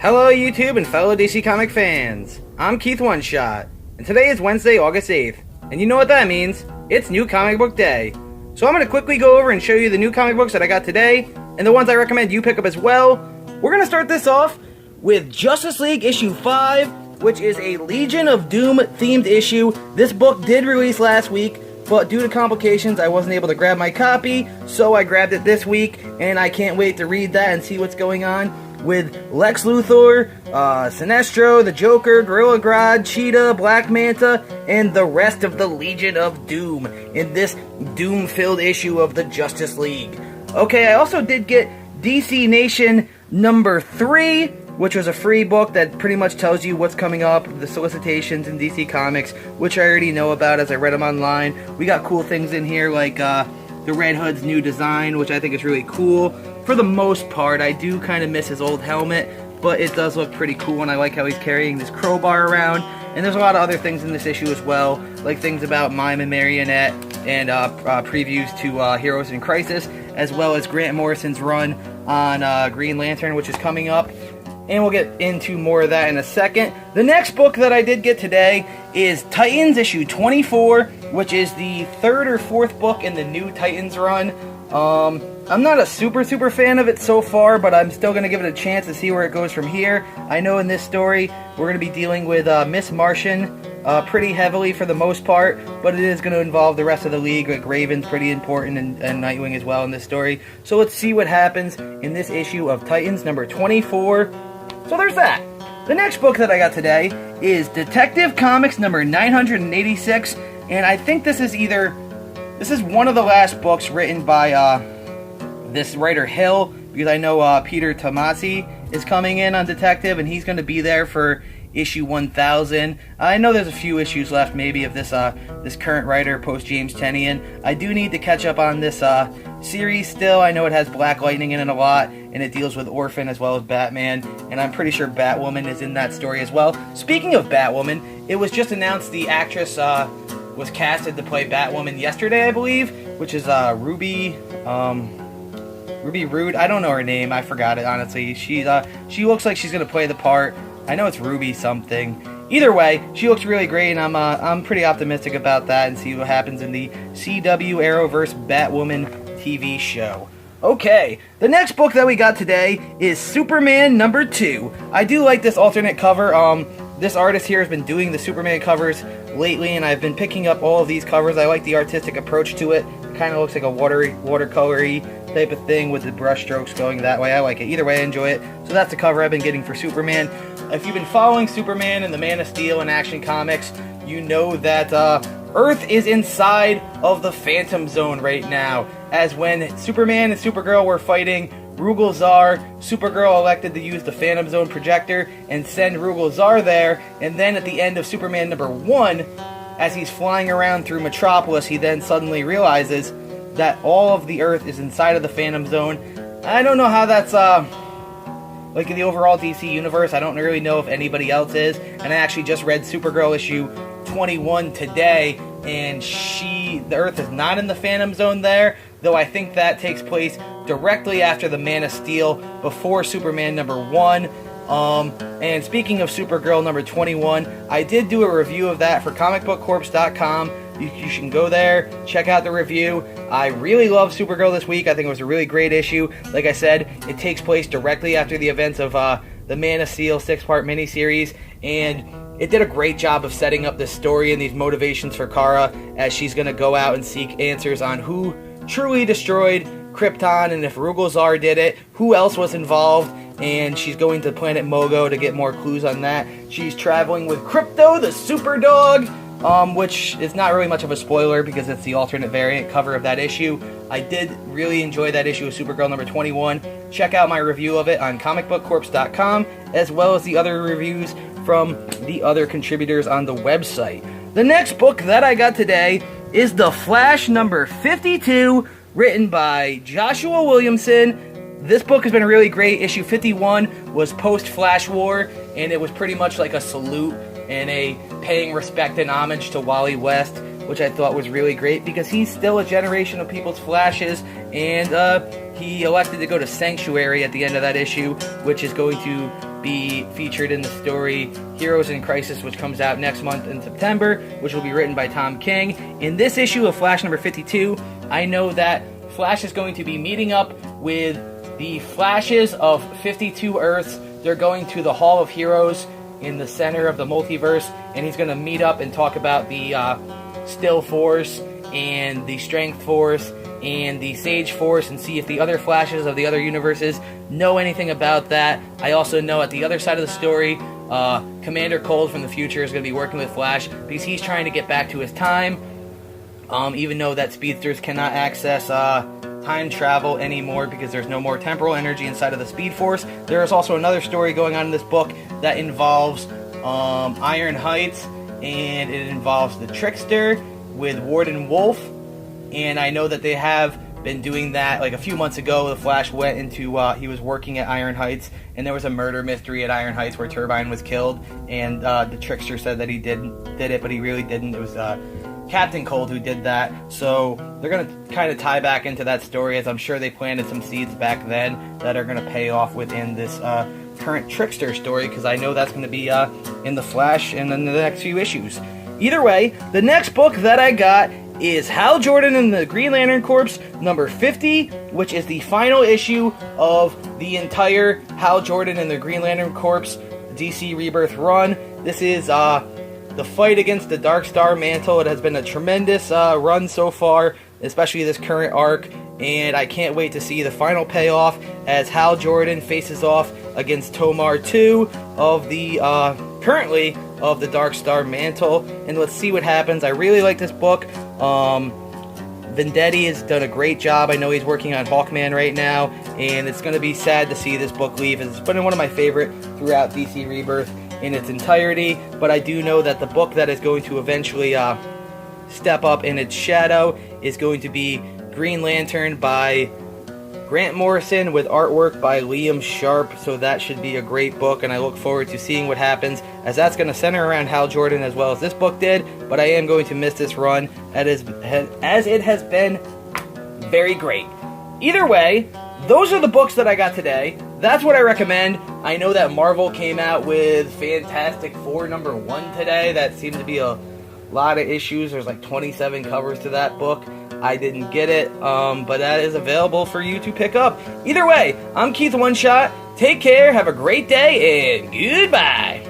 Hello YouTube and fellow DC Comic fans, I'm Keith One Shot, and today is Wednesday, August 8th, and you know what that means, it's New Comic Book Day. So I'm going to quickly go over and show you the new comic books that I got today, and the ones I recommend you pick up as well. We're going to start this off with Justice League issue 5, which is a Legion of Doom themed issue. This book did release last week, but due to complications I wasn't able to grab my copy, so I grabbed it this week, and I can't wait to read that and see what's going on with Lex Luthor, Sinestro, the Joker, Gorilla Grodd, Cheetah, Black Manta, and the rest of the Legion of Doom in this Doom-filled issue of the Justice League. Okay, I also did get DC Nation number 3, which was a free book that pretty much tells you what's coming up, the solicitations in DC Comics, which I already know about as I read them online. We got cool things in here like the Red Hood's new design, which I think is really cool. For the most part, I do kind of miss his old helmet, but it does look pretty cool, and I like how he's carrying this crowbar around. And there's a lot of other things in this issue as well, like things about Mime and Marionette, and previews to Heroes in Crisis, as well as Grant Morrison's run on Green Lantern, which is coming up. And we'll get into more of that in a second. The next book that I did get today is Titans issue 24, which is the third or fourth book in the new Titans run. I'm not a super fan of it so far, but I'm still going to give it a chance to see where it goes from here. I know in this story we're going to be dealing with Miss Martian pretty heavily for the most part, but it is going to involve the rest of the league, like Raven's pretty important, and Nightwing as well in this story. So let's see what happens in this issue of Titans number 24. So there's that. The next book that I got today is Detective Comics number 986, and I think this is one of the last books written by this writer Hill, because I know Peter Tomasi is coming in on Detective, and he's going to be there for issue 1000. I know there's a few issues left maybe of this this current writer post James Tynion. I do need to catch up on this series still. I know it has Black Lightning in it a lot, and it deals with Orphan as well as Batman, and I'm pretty sure Batwoman is in that story as well. Speaking of Batwoman, it was just announced the actress was casted to play Batwoman yesterday, I believe, which is Ruby Rude. I don't know her name. I forgot it, honestly. She looks like she's going to play the part. I know it's Ruby something. Either way, she looks really great, and I'm pretty optimistic about that and see what happens in the CW Arrowverse Batwoman TV show. Okay, the next book that we got today is Superman number 2. I do like this alternate cover. This artist here has been doing the Superman covers lately, and I've been picking up all of these covers. I like the artistic approach to it. It kind of looks like a watercolory type of thing with the brush strokes going that way. I like it. Either way, I enjoy it. So that's the cover I've been getting for Superman. If you've been following Superman and the Man of Steel and Action Comics, you know that Earth is inside of the Phantom Zone right now. As when Superman and Supergirl were fighting Rugal Zar, Supergirl elected to use the Phantom Zone projector and send Rugal Zar there, and then at the end of Superman number 1, as he's flying around through Metropolis, he then suddenly realizes that all of the Earth is inside of the Phantom Zone. I don't know how that's like in the overall DC universe. I don't really know if anybody else is, and I actually just read Supergirl issue 21 today, and the Earth is not in the Phantom Zone there, though I think that takes place directly after the Man of Steel, before Superman number 1. And speaking of Supergirl number 21, I did do a review of that for comicbookcorpse.com. You can go there, check out the review. I really love Supergirl this week. I think it was a really great issue. Like I said, it takes place directly after the events of the Man of Steel 6-part miniseries, and it did a great job of setting up this story and these motivations for Kara as she's going to go out and seek answers on who truly destroyed Krypton, and if Rugal Zar did it, who else was involved, and she's going to Planet Mogo to get more clues on that. She's traveling with Krypto, the super dog, which is not really much of a spoiler because it's the alternate variant cover of that issue. I did really enjoy that issue of Supergirl number 21. Check out my review of it on comicbookcorpse.com, as well as the other reviews from the other contributors on the website. The next book that I got today is The Flash number 52, written by Joshua Williamson. This book has been really great. Issue 51 was post-Flash War, and it was pretty much like a salute and a paying respect and homage to Wally West, which I thought was really great because he's still a generation of people's Flashes, and he elected to go to Sanctuary at the end of that issue, which is going to be featured in the story Heroes in Crisis, which comes out next month in September, which will be written by Tom King. In this issue of Flash number 52, I know that Flash is going to be meeting up with the Flashes of 52 Earths. They're going to the Hall of Heroes in the center of the multiverse, and he's going to meet up and talk about the Still Force and the Strength Force and the Sage Force, and see if the other Flashes of the other universes know anything about that. I also know at the other side of the story, Commander Cold from the future is going to be working with Flash because he's trying to get back to his time, even though that speedsters cannot access time travel anymore because there's no more temporal energy inside of the Speed Force. There is also another story going on in this book that involves Iron Heights, and it involves the Trickster with Warden Wolf. And I know that they have been doing that. Like a few months ago, the Flash went into, he was working at Iron Heights, and there was a murder mystery at Iron Heights where Turbine was killed, and the Trickster said that he did it, but he really didn't. It was Captain Cold who did that. So they're going to kind of tie back into that story, as I'm sure they planted some seeds back then that are going to pay off within this current Trickster story, because I know that's going to be in the Flash and in the next few issues. Either way, the next book that I got is Hal Jordan and the Green Lantern Corps number 50, which is the final issue of the entire Hal Jordan and the Green Lantern Corps DC Rebirth run. This is the fight against the Dark Star Mantle. It has been a tremendous run so far, especially this current arc, and I can't wait to see the final payoff as Hal Jordan faces off against Tomar 2 of the currently of the Dark Star Mantle, and let's see what happens. I really like this book. Vendetti has done a great job. I know he's working on Hawkman right now, and it's going to be sad to see this book leave. It's been one of my favorite throughout DC Rebirth in its entirety, but I do know that the book that is going to eventually step up in its shadow is going to be Green Lantern by Grant Morrison with artwork by Liam Sharp, so that should be a great book, and I look forward to seeing what happens, as that's going to center around Hal Jordan as well as this book did, but I am going to miss this run as it has been very great. Either way, those are the books that I got today. That's what I recommend. I know that Marvel came out with Fantastic Four number 1 today. That seemed to be a lot of issues. There's like 27 covers to that book. I didn't get it, but that is available for you to pick up. Either way, I'm Keith One Shot. Take care, have a great day, and goodbye.